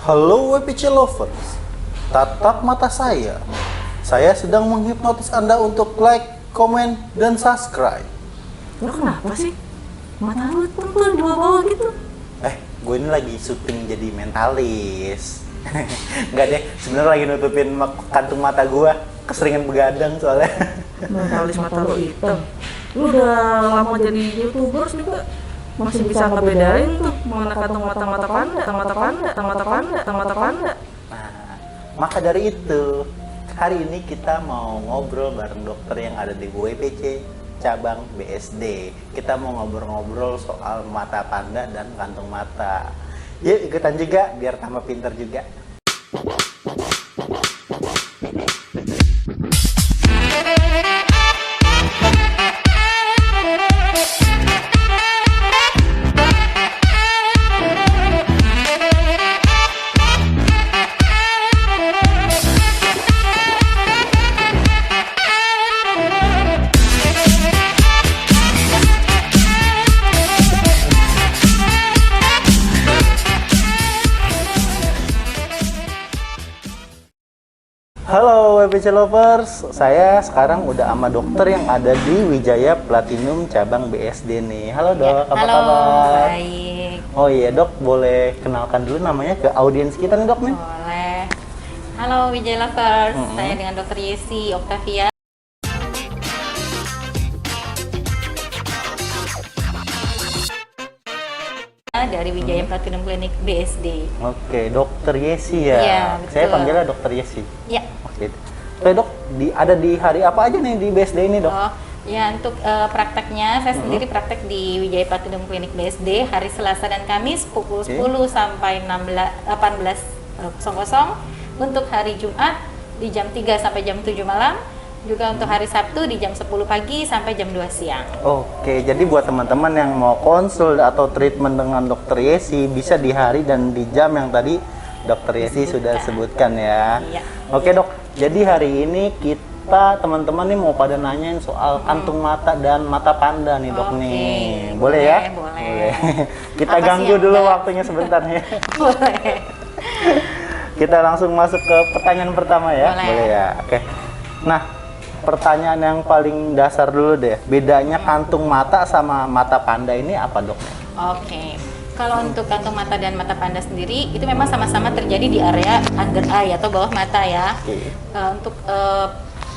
Halo WPC Lovers, tatap mata saya. Saya sedang menghipnotis Anda untuk like, komen, dan subscribe. Lo kenapa sih? Mata lu tuh di bawah-bawah gitu. Gue ini lagi syuting jadi mentalis. Enggak deh, sebenarnya lagi nutupin kantung mata gue. Keseringan begadang soalnya. Mentalis mata lo hitam. Lu udah lama jadi YouTubers juga. Masih bisa ngebedain tuh mana kantong mata panda. Nah, maka dari itu, hari ini kita mau ngobrol bareng dokter yang ada di WPC cabang BSD. Kita mau ngobrol-ngobrol soal mata panda dan kantung mata. Yuk ikutan juga biar tambah pinter juga. Halo WPC Lovers, saya sekarang udah sama dokter yang ada di Wijaya Platinum cabang BSD nih. Halo dok, apa kabar? Baik. Oh iya dok, boleh kenalkan dulu namanya ke audiens kita nih dok nih? Boleh. Halo Wijaya Lovers, saya dengan Dr. Yesi Octavia. Dari Wijaya Platinum Clinic BSD. Oke, dokter Yesi ya? Iya, betul. Saya panggilnya dokter Yesi. Ya. Oke. Oke dok, ada di hari apa aja nih di BSD ini dok? Oh, ya untuk prakteknya saya sendiri praktek di Wijaya Platinum Clinic BSD hari Selasa dan Kamis pukul 10 sampai 18.00. Untuk hari Jumat di jam 3 sampai jam 7 malam. Juga untuk hari Sabtu di jam 10 pagi sampai jam 2 siang. Oke, jadi buat teman-teman yang mau konsul atau treatment dengan dokter Yesi bisa di hari dan di jam yang tadi dokter Yesi sudah sebutkan ya. Iya. Oke dok, jadi hari ini kita teman-teman nih mau pada nanyain soal kantung mata dan mata panda nih dok Oke, nih. Boleh boleh, ya? boleh. Kita Apa sih ganggu yang dulu enggak? waktunya sebentar ya. Boleh. Kita langsung masuk ke pertanyaan pertama ya. Boleh. Ya. Oke. Nah, pertanyaan yang paling dasar dulu deh. Bedanya kantung mata sama mata panda ini apa, dok? Oke. Kalau untuk kantung mata dan mata panda sendiri itu memang sama-sama terjadi di area under eye atau bawah mata ya. Oke. Untuk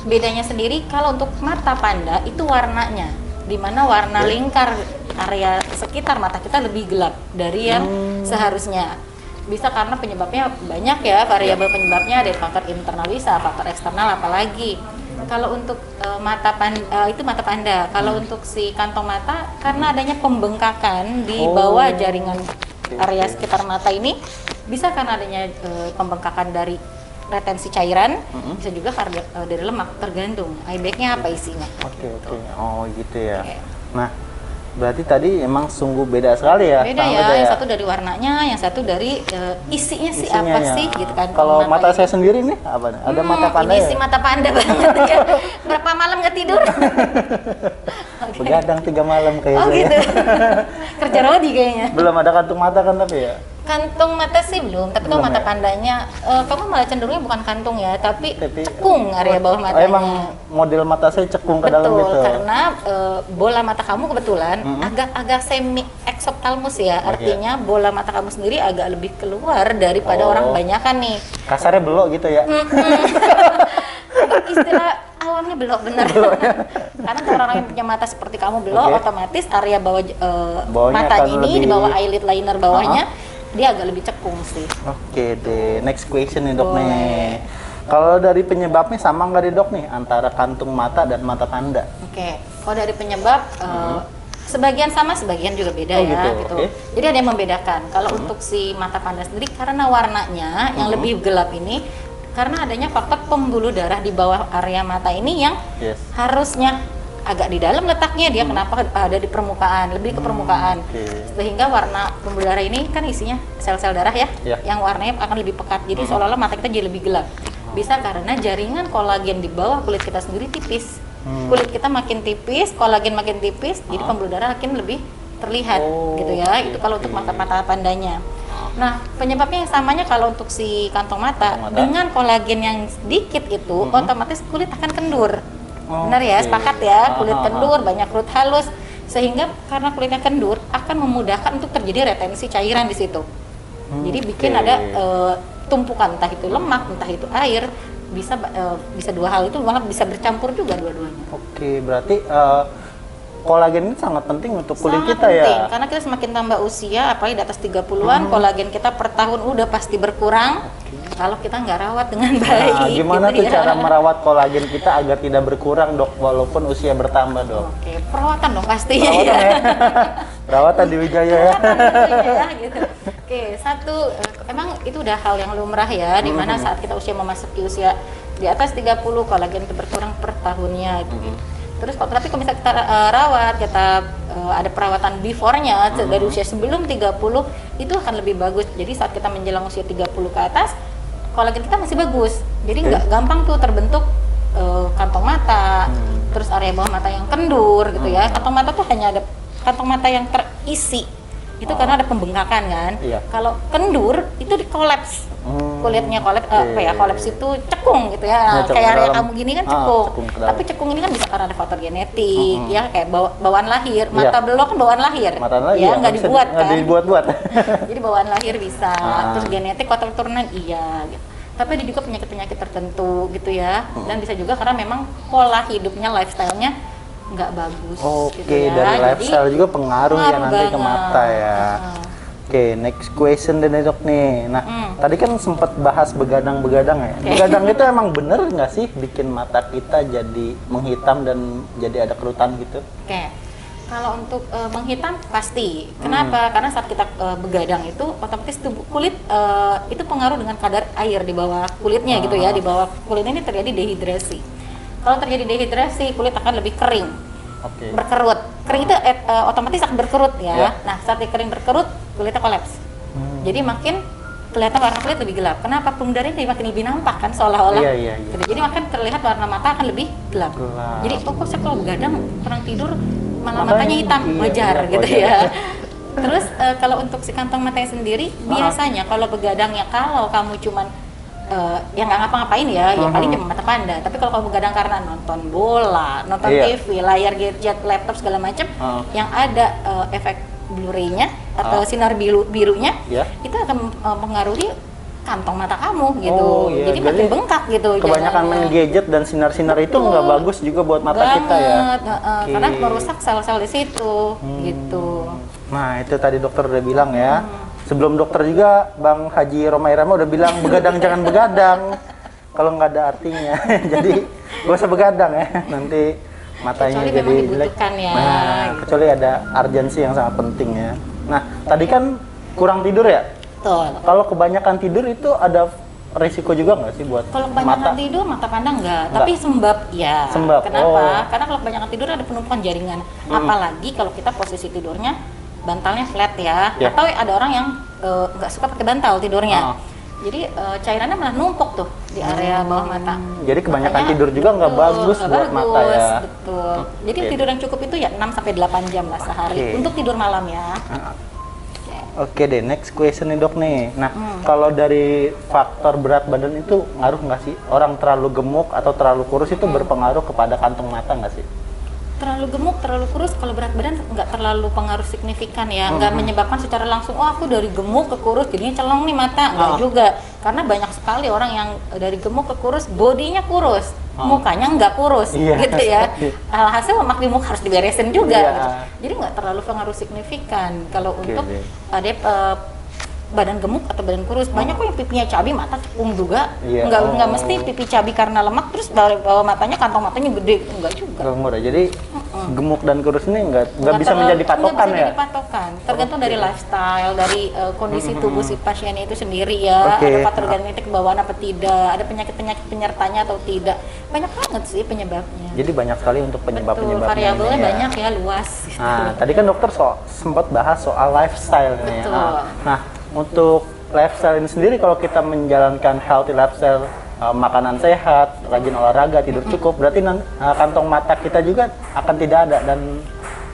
bedanya sendiri kalau untuk mata panda itu warnanya, di mana warna lingkar area sekitar mata kita lebih gelap dari yang seharusnya. Bisa karena penyebabnya banyak ya, variabel penyebabnya dari faktor internal bisa, faktor eksternal apalagi. Kalau untuk itu mata panda. Kalau untuk si kantong mata karena adanya pembengkakan di bawah jaringan area sekitar mata ini, bisa karena adanya pembengkakan dari retensi cairan, bisa juga karena dari lemak, tergantung eye bag-nya apa isinya. Oke. Oh gitu ya. Oke. Nah, berarti tadi emang sungguh beda sekali ya. Beda sangat ya, yang satu dari warnanya, yang satu dari isinya sih Isinya apa ya. sih gitu kan. Kalau mata ini. saya sendiri nih apa nih? Ada mata panda ini ya? sih mata panda banget ya. Berapa malam nggak tidur? Oke. Begadang 3 malam kayaknya. Oh gitu. Kerja rodi kayaknya. Belum ada kantung mata kan tapi ya? Kantung mata sih belum, tapi kalau Belum mata ya? pandanya, kamu malah cenderungnya bukan kantung ya, tapi cekung area bawah Oh, matanya. emang model mata saya cekung ke dalam Betul, gitu. karena bola mata kamu kebetulan agak semi exophthalmos ya, artinya bola mata kamu sendiri agak lebih keluar daripada orang kebanyakan nih. Kasarnya belok gitu ya. Istilah awamnya belok bener. Karena untuk orang yang punya mata seperti kamu belok, Oke. otomatis area bawah Bawahnya mata akan ini di lebih- bawah eyelid liner bawahnya dia agak lebih cekung sih. Oke deh, next question nih dok Boleh. nih. Kalau dari penyebabnya sama nggak nih dok nih antara kantung mata dan mata panda? Oke, kalau dari penyebab sebagian sama, sebagian juga beda Oh, ya gitu, gitu. oke. Jadi ada yang membedakan. Kalau untuk si mata panda sendiri karena warnanya yang lebih gelap ini karena adanya faktor pembuluh darah di bawah area mata ini yang Yes. harusnya agak di dalam letaknya, dia kenapa ada di permukaan, lebih ke permukaan. oke. Sehingga warna pembuluh darah ini kan isinya sel-sel darah ya, Ya. yang warnanya akan lebih pekat. Jadi seolah-olah mata kita jadi lebih gelap. Bisa karena jaringan kolagen di bawah kulit kita sendiri tipis. Kulit kita makin tipis, kolagen makin tipis, jadi pembuluh darah makin lebih terlihat Oh, gitu ya. oke, Itu kalau untuk oke. mata-mata pandanya. Nah, penyebabnya yang samanya kalau untuk si kantong mata, Kantong mata. dengan kolagen yang sedikit itu, otomatis kulit akan kendur. Oh, Benar ya, oke. sepakat ya, kulit Ah. kendur, banyak root halus, sehingga karena kulitnya kendur akan memudahkan untuk terjadi retensi cairan di situ. Jadi bikin Oke. ada tumpukan, entah itu lemak, entah itu air, bisa dua hal itu malah bisa bercampur juga dua-duanya. Oke, berarti kolagen ini sangat penting untuk kulit Sangat kita penting, ya. karena kita semakin tambah usia, apalagi di atas 30-an, kolagen kita per tahun udah pasti berkurang kalau kita nggak rawat dengan baik. Nah, gimana gitu tuh ya. cara merawat kolagen kita agar tidak berkurang, Dok, walaupun usia bertambah, Dok? Oke, perawatan dong pastinya Perawatan ya. Perawatan di Wijaya ya. ya, gitu. Oke, satu, emang itu udah hal yang lumrah ya, dimana saat kita memasuki usia di atas 30, kolagen itu berkurang per tahunnya. Gitu. Terus tapi kalau misalnya kita rawat, kita ada perawatan before-nya dari usia sebelum 30, itu akan lebih bagus. Jadi saat kita menjelang usia 30 ke atas, kolagen kita masih bagus. Jadi nggak gampang tuh terbentuk kantong mata, terus area bawah mata yang kendur gitu ya. Kantong mata tuh hanya ada kantong mata yang terisi. Itu karena ada pembengkakan kan. Iya. Kalau kendur itu dikolaps. Kulitnya kolaps, kolaps itu cekung gitu Nah, ya. cekung Kayak area dalam. kamu gini kan cekung. Cekung ke dalam. Tapi cekung ini kan bisa karena ada faktor genetik, ya kayak bawaan lahir. Mata Iya. belok kan bawaan lahir. Mata lagi ya, nggak bisa dibuat nggak kan. dibuat-buat. Jadi bawaan lahir bisa, Ah. terus genetik faktor turunan iya gitu. Tapi ada juga penyakit-penyakit tertentu gitu ya. Dan bisa juga karena memang pola hidupnya, lifestyle-nya nggak bagus Oke, gitu ya. dari Jadi, lifestyle juga pengaruh ya pengaruh nanti ke banget. mata ya. Oke, next question deh Dok nih. Nah, tadi kan sempat bahas begadang-begadang ya. Begadang itu emang bener nggak sih bikin mata kita jadi menghitam dan jadi ada kerutan gitu? Oke, kalau untuk menghitam pasti. Kenapa? Karena saat kita begadang itu otomatis tubuh kulit itu pengaruh dengan kadar air di bawah kulitnya gitu ya. Di bawah kulit ini terjadi dehidrasi. Kalau terjadi dehidrasi, kulit akan lebih kering, Oke. berkerut. Kering itu otomatis akan berkerut ya. Ya. Nah, saat dia kering berkerut, kulitnya kolaps. Jadi makin kelihatan warna kulit lebih gelap. Kenapa? Pembuluh darahnya jadi makin lebih nampak kan seolah-olah. Iya. Gitu. Jadi makin terlihat warna mata akan lebih gelap. Gelap. Jadi kok saya kalau begadang kurang tidur malah Makanya, matanya hitam, iya, wajar iya, gitu wajar. ya. Terus kalau untuk si kantong matanya sendiri biasanya kalau begadang ya kalau kamu cuman yang nggak ngapa-ngapain ya paling cuma mata panda. Tapi kalau kamu begadang karena nonton bola, nonton Iya. TV, layar gadget, laptop segala macam yang ada efek blurry-nya atau sinar birunya, Iya. itu akan mempengaruhi kantong mata kamu gitu. Oh, iya. Jadi makin bengkak gitu. Kebanyakan main jalannya. gadget dan sinar-sinar itu Betul. nggak bagus juga buat mata kita ya. Banget, Oke. karena merusak sel-sel di situ gitu. Nah, itu tadi dokter udah bilang ya. Sebelum dokter juga Bang Haji Romai Rama udah bilang begadang jangan begadang. Kalau nggak ada artinya. Jadi gak usah begadang ya. Nanti matanya Kecuali jadi memang jelek. dibutuhkan ya, Nah, gitu. kecuali ada urgensi yang sangat penting ya. Nah, tadi kan kurang tidur ya. Betul. Kalau kebanyakan tidur itu ada risiko juga nggak sih buat Kalau kebanyakan mata? tidur mata pandang enggak, tapi sembab ya. Sembab, Kenapa? oh. Karena kalau kebanyakan tidur ada penumpukan jaringan. Apalagi kalau kita posisi tidurnya bantalnya flat ya. Ya. Atau ada orang yang nggak suka pakai bantal tidurnya. Ah. Jadi cairannya malah numpuk tuh di area bawah mata. Jadi kebanyakan Makanya, tidur juga nggak betul, bagus nggak buat mata ya. Betul. Jadi Oke. tidur yang cukup itu ya 6 sampai 8 jam lah sehari Oke. untuk tidur malam ya. Oke deh, next question nih Dok nih. Nah, kalau dari faktor berat badan itu ngaruh nggak sih? Orang terlalu gemuk atau terlalu kurus itu berpengaruh kepada kantong mata nggak sih? Terlalu gemuk, terlalu kurus, kalau berat badan nggak terlalu pengaruh signifikan ya, nggak menyebabkan secara langsung, oh aku dari gemuk ke kurus jadinya celong nih mata, nggak juga, karena banyak sekali orang yang dari gemuk ke kurus, bodinya kurus, mukanya nggak kurus, Iya. gitu ya. Alhasil lemak di muka harus diberesin juga, Iya. gitu. Jadi nggak terlalu pengaruh signifikan kalau Oke untuk deh. ada badan gemuk atau badan kurus. Banyak kok yang pipinya cabi, mata tepung juga. Iya. Nggak Oh. mesti pipi cabi karena lemak terus bawah matanya, kantong matanya gede, enggak juga. Nggak murah. Jadi gemuk dan kurus ini nggak bisa terlalu- menjadi patokan nggak bisa ya? jadi patokan. Tergantung dari lifestyle, dari kondisi tubuh si pasien itu sendiri ya. Oke. Ada faktor genetik bawaan apa tidak, ada penyakit-penyakit penyertanya atau tidak. Banyak banget sih penyebabnya. Jadi banyak sekali untuk Betul, penyebab-penyebabnya. variabelnya ini ya. banyak ya, luas. Gitu. Nah, tadi kan dokter sempat bahas soal lifestyle nih. Betul. Nah, untuk lifestyle ini sendiri kalau kita menjalankan healthy lifestyle, makanan sehat, rajin olahraga, tidur cukup, berarti kantong mata kita juga akan tidak ada dan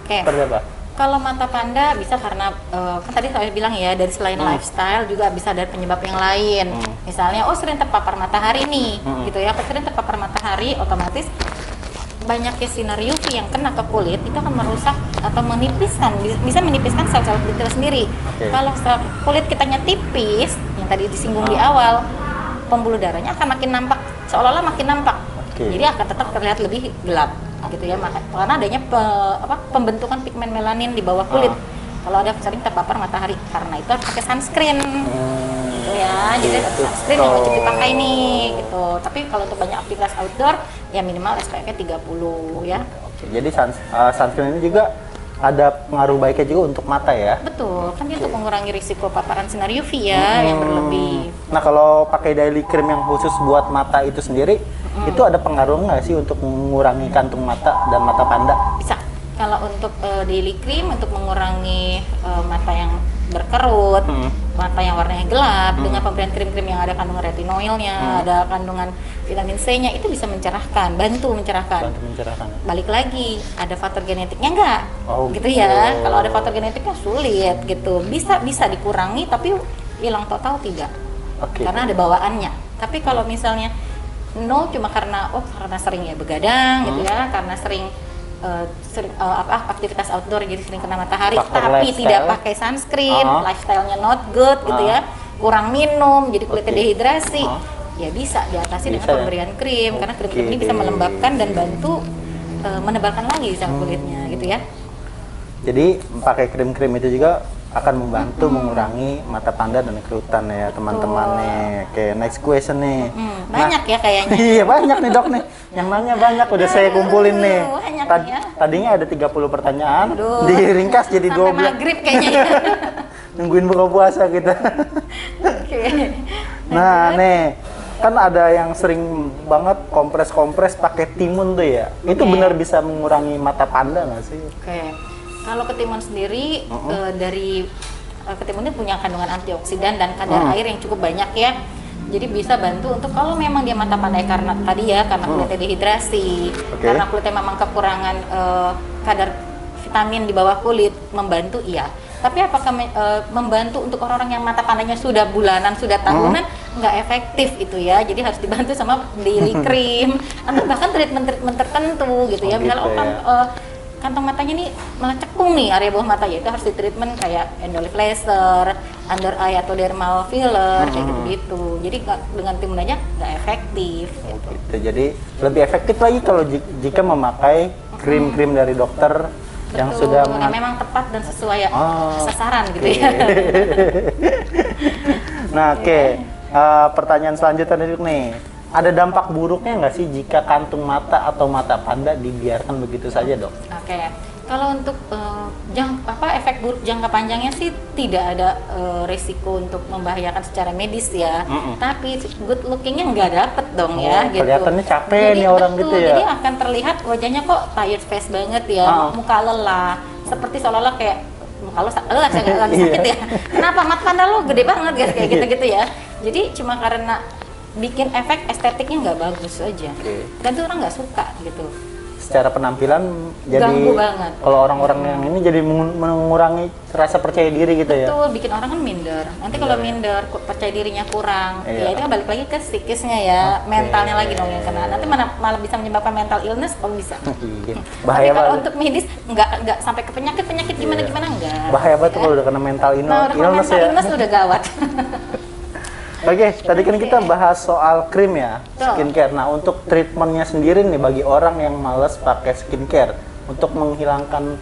Oke. seperti apa? Kalau mata panda bisa karena kan tadi saya bilang ya, dari selain lifestyle juga bisa dari penyebab yang lain. Misalnya sering terpapar matahari nih, gitu ya. Sering terpapar matahari, otomatis banyaknya sinar UV yang kena ke kulit itu akan merusak atau menipiskan, bisa menipiskan sel-sel kulit kita sendiri. Kalau sel kulit kitanya tipis, yang tadi disinggung di awal, pembuluh darahnya akan makin nampak, seolah-olah makin nampak. Jadi akan tetap terlihat lebih gelap, gitu ya. Karena adanya pembentukan pigmen melanin di bawah kulit. Kalau ada sering terpapar matahari, karena itu harus pakai sunscreen. Gitu ya. Jadi sunscreen yang wajib dipakai nih, gitu. Tapi kalau untuk banyak aktivitas outdoor, ya minimal SPF-nya 30 ya. Jadi sunscreen ini juga ada pengaruh baiknya juga untuk mata ya? Betul, kan dia untuk mengurangi risiko paparan sinar UV ya yang berlebih. Nah, kalau pakai daily cream yang khusus buat mata itu sendiri, itu ada pengaruh nggak sih untuk mengurangi kantung mata dan mata panda? Bisa. Kalau untuk daily cream untuk mengurangi mata yang berkerut, mata yang warnanya gelap, dengan pemberian krim-krim yang ada kandungan retinoilnya, ada kandungan vitamin C-nya, itu bisa mencerahkan, bantu mencerahkan. Balik lagi, ada faktor genetiknya nggak? Gitu ya. Kalau ada faktor genetiknya sulit gitu. Bisa dikurangi, tapi hilang total tidak. Karena ada bawaannya. Tapi kalau misalnya cuma karena sering ya begadang gitu ya, karena sering aktivitas outdoor jadi sering kena matahari, tapi tidak pakai sunscreen, lifestyle-nya not good gitu ya, kurang minum, jadi kulitnya dehidrasi, ya bisa diatasi dengan pemberian krim, karena krim-krim ini bisa melembabkan dan bantu menebalkan lagi sel kulitnya gitu ya. Jadi pakai krim-krim itu juga akan membantu mengurangi mata panda dan kerutan ya teman-teman nih. Oke, next question nih. Banyak ya kayaknya. Iya banyak nih dok nih. Yang nanya banyak, udah saya kumpulin nih. Ya. Tadinya ada 30 pertanyaan, diringkas jadi 12. Sampai maghrib kayaknya ya. Nungguin buka puasa kita. Nah nih, kan ada yang sering banget kompres-kompres pakai timun tuh ya. Itu benar bisa mengurangi mata panda nggak sih? Kalau ketimun sendiri dari ketimun ini punya kandungan antioksidan dan kadar air yang cukup banyak ya. Jadi bisa bantu untuk kalau memang dia mata pandai karena tadi ya, karena kulitnya dehidrasi, karena kulitnya memang kekurangan kadar vitamin di bawah kulit, membantu iya. Tapi apakah membantu untuk orang-orang yang mata pandanya sudah bulanan, sudah tahunan, nggak efektif itu ya. Jadi harus dibantu sama daily cream atau bahkan treatment tertentu gitu ya. Misalnya kantong matanya nih malah cekung nih area bawah mata, ya itu harus di treatment kayak endolive laser, under eye atau dermal filler kayak gitu-gitu. Jadi dengan timun aja nggak efektif gitu. Jadi lebih efektif lagi kalau jika memakai krim-krim dari dokter yang sudah memang tepat dan sesuai sasaran gitu ya. Nah, pertanyaan selanjutnya nih. Ada dampak buruknya nggak sih jika kantung mata atau mata panda dibiarkan begitu saja, dok? Kalau untuk efek buruk jangka panjangnya sih tidak ada risiko untuk membahayakan secara medis ya. Tapi good lookingnya nggak dapet dong ya. Gitu. Kelihatannya capek nih orang gitu ya. Jadi akan terlihat wajahnya kok tired face banget ya, muka lelah, seperti seolah-olah kayak muka lo lagi sakit ya. Kenapa mata panda lo gede banget ya, kayak gitu-gitu ya. Jadi cuma karena bikin efek estetiknya nggak bagus aja, dan tuh orang nggak suka gitu. Secara penampilan jadi ganggu banget. Kalau orang-orang yang ini jadi mengurangi rasa percaya diri gitu ya. Betul, bikin orang kan minder. Nanti kalau minder, percaya dirinya kurang, ya itu kan balik lagi ke psikisnya ya, mentalnya lagi dong yang kena. Nanti malah bisa menyebabkan mental illness, kalau bisa. Bahaya. Tapi kalau untuk medis nggak sampai ke penyakit gimana enggak. Bahaya banget kalau udah kena mental illness ya. Illness udah gawat. Oke, tadi kan kita bahas soal krim ya, skincare. Nah, untuk treatmentnya sendiri nih bagi orang yang males pakai skincare, untuk menghilangkan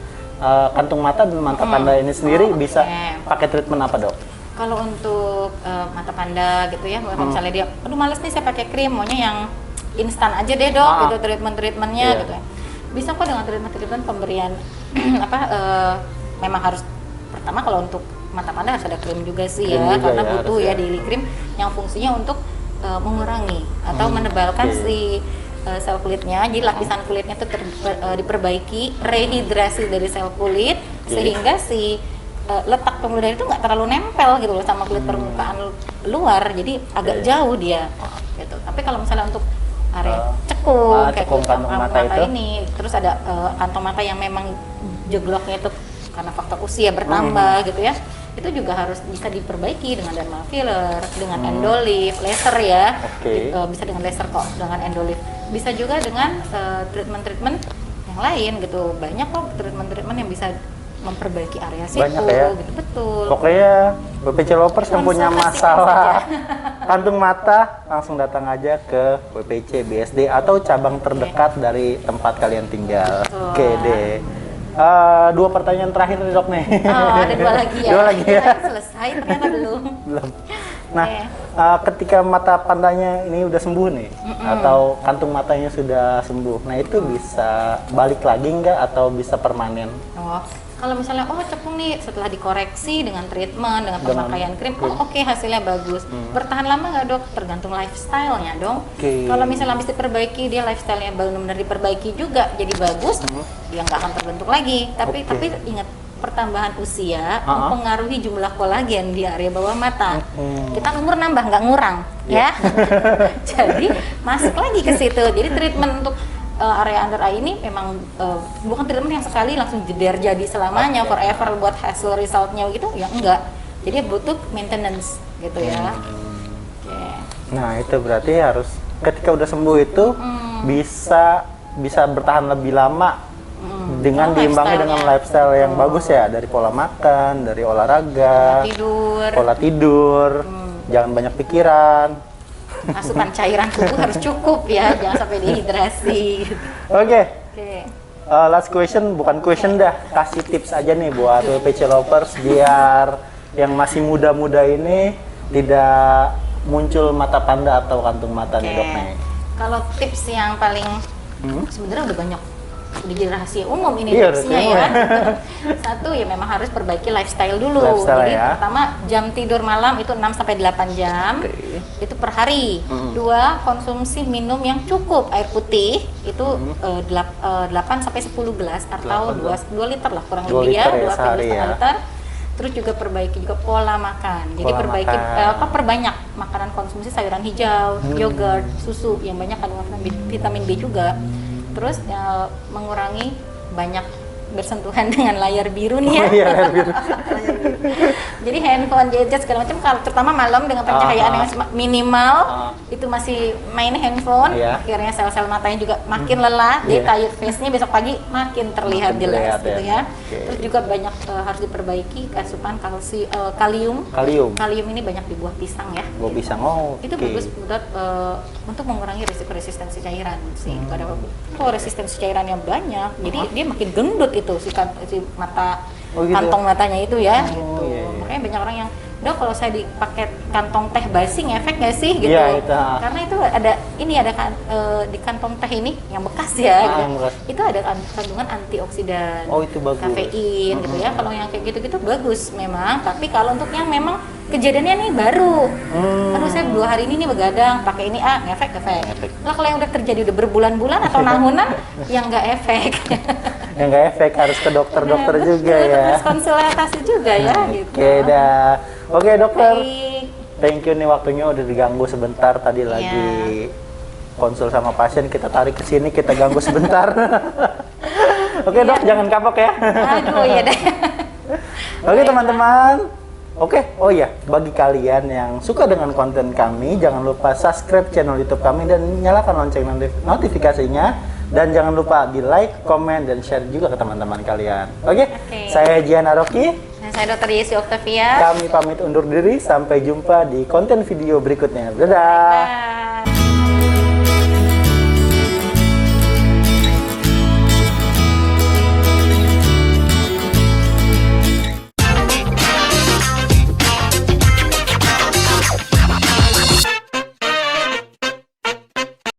kantung mata dan mata panda ini sendiri bisa pakai treatment apa, dok? Kalau untuk mata panda gitu ya, misalnya dia, aduh males nih saya pakai krim, maunya yang instan aja deh dok, gitu treatmentnya gitu ya. Bisa kok dengan treatment pemberian memang harus pertama kalau untuk mata panda harus ada krim juga sih ya, karena butuh ya daily cream yang fungsinya untuk mengurangi atau menebalkan si sel kulitnya. Jadi lapisan kulitnya itu diperbaiki, rehidrasi dari sel kulit sehingga si letak pembuluh darah itu nggak terlalu nempel gitu loh sama kulit permukaan luar, jadi agak jauh dia gitu. Tapi kalau misalnya untuk area cekung kayak kantong mata itu ini, terus ada kantong mata yang memang jegloknya itu karena faktor usia bertambah gitu ya, itu juga harus bisa diperbaiki dengan dermal filler, dengan endolift, laser ya. Oke. Bisa dengan laser kok, dengan endolift. Bisa juga dengan treatment-treatment yang lain gitu. Banyak kok treatment-treatment yang bisa memperbaiki area situ Banyak ya? gitu. Betul. Pokoknya WPC Lovers yang punya Konsultasikan masalah saja. kantung mata langsung datang aja ke WPC BSD atau cabang terdekat dari tempat kalian tinggal. Betul. Oke deh. 2 pertanyaan terakhir nih dok nih. Oh, ada 2 lagi ya. 2 lagi ya. Selesai ternyata belum. Belum. Nah, Oke. ketika mata pandanya ini udah sembuh nih, atau kantung matanya sudah sembuh, nah itu bisa balik lagi nggak atau bisa permanen? Oh, kalau misalnya cepung nih setelah dikoreksi dengan treatment, dengan pemakaian krim, oke, hasilnya bagus. Bertahan lama nggak dok? Tergantung lifestyle-nya dong. Oke. Kalau misalnya habis diperbaiki, dia lifestyle-nya benar-benar diperbaiki juga jadi bagus, dia nggak akan terbentuk lagi. Tapi Oke. tapi ingat, pertambahan usia mempengaruhi jumlah kolagen di area bawah mata. Kita umur nambah nggak ngurang, ya. Jadi masuk lagi ke situ. Jadi treatment untuk area under eye ini memang bukan treatment yang sekali langsung jeder jadi selamanya forever buat hasil resultnya gitu ya, enggak. Jadi butuh maintenance gitu ya. Oke. Nah itu berarti harus ketika udah sembuh itu bisa bertahan lebih lama dengan Oh, diimbangi dengan lifestyle yang bagus ya, dari pola makan, dari olahraga, Tidur, pola tidur, jangan banyak pikiran. asupan cairan tubuh harus cukup ya, jangan sampai dehidrasi gitu. Oke. Oke. Last question, bukan question dah, kasih tips aja nih buat WPC Lovers biar yang masih muda-muda ini tidak muncul mata panda atau kantung mata nih dok nih. Kalau tips yang paling sebenarnya udah banyak, udah jadi rahasia umum ini Iya, tipsnya rahasia ya. umum. Satu ya memang harus perbaiki lifestyle dulu. Lifestyle Jadi ya. pertama jam tidur malam itu 6 sampai 8 jam. Oke. Itu per hari. 2, konsumsi minum yang cukup air putih itu 8 sampai 10 gelas atau 2 liter lah kurang 2 lebih ya, liter ya 2 sehari ya. liter. Terus juga perbaiki juga pola makan. Jadi Pola perbaiki makan. perbanyak makanan konsumsi sayuran hijau, yogurt, susu yang banyak kandungan vitamin B juga. Terus mengurangi banyak bersentuhan dengan layar biru nih ya. Iya, layar biru. Jadi handphone, gadget segala macam, kalau terutama malam dengan pencahayaan yang minimal itu masih main handphone, Iya. akhirnya sel-sel matanya juga makin lelah, jadi Iya. tired face-nya besok pagi makin terlihat Makin jelas terlihat gitu ya. ya. Oke. Terus juga banyak harus diperbaiki asupan kalium. Kalium. Kalium ini banyak di buah pisang ya. Gue bisa ngomong. Itu bagus buat untuk mengurangi risiko resistensi cairan sih. Kalau resistensi cairan yang banyak, jadi dia makin gendut itu si mata Oh, gitu. kantong matanya itu ya. Oh, gitu. iya, iya. Makanya banyak orang yang, dok kalau saya dipakai kantong teh basi ngefek nggak sih gitu? Iya, itu. Karena itu ada di kantong teh ini yang bekas ya. Gitu. Yang bekas. Itu ada kandungan antioksidan, Oh, itu bagus. kafein gitu ya. Kalau yang kayak gitu-gitu bagus memang. Tapi kalau untuk yang memang kejadiannya nih baru, aduh saya 2 hari ini nih begadang pakai ini ngefek. Lah kalau yang udah terjadi udah berbulan-bulan atau tahunan yang nggak efek. Yang nggak efek harus ke dokter-dokter Nah, juga betul, ya. Harus konsultasi juga ya gitu. Oke dah. Oke dokter. Baik. Thank you nih waktunya udah diganggu sebentar tadi lagi konsul sama pasien, kita tarik ke sini, kita ganggu sebentar. Oke dok, jangan kapok ya. Aduh ya deh. Oke teman-teman. Oke, oh iya, bagi kalian yang suka dengan konten kami, jangan lupa subscribe channel YouTube kami dan nyalakan lonceng notifikasinya. Dan jangan lupa di like, komen, dan share juga ke teman-teman kalian. Oke, saya Jiana Rocky. Nah, saya Dr. Yesi Octavia. Kami pamit undur diri, sampai jumpa di konten video berikutnya. Dadah! Bye.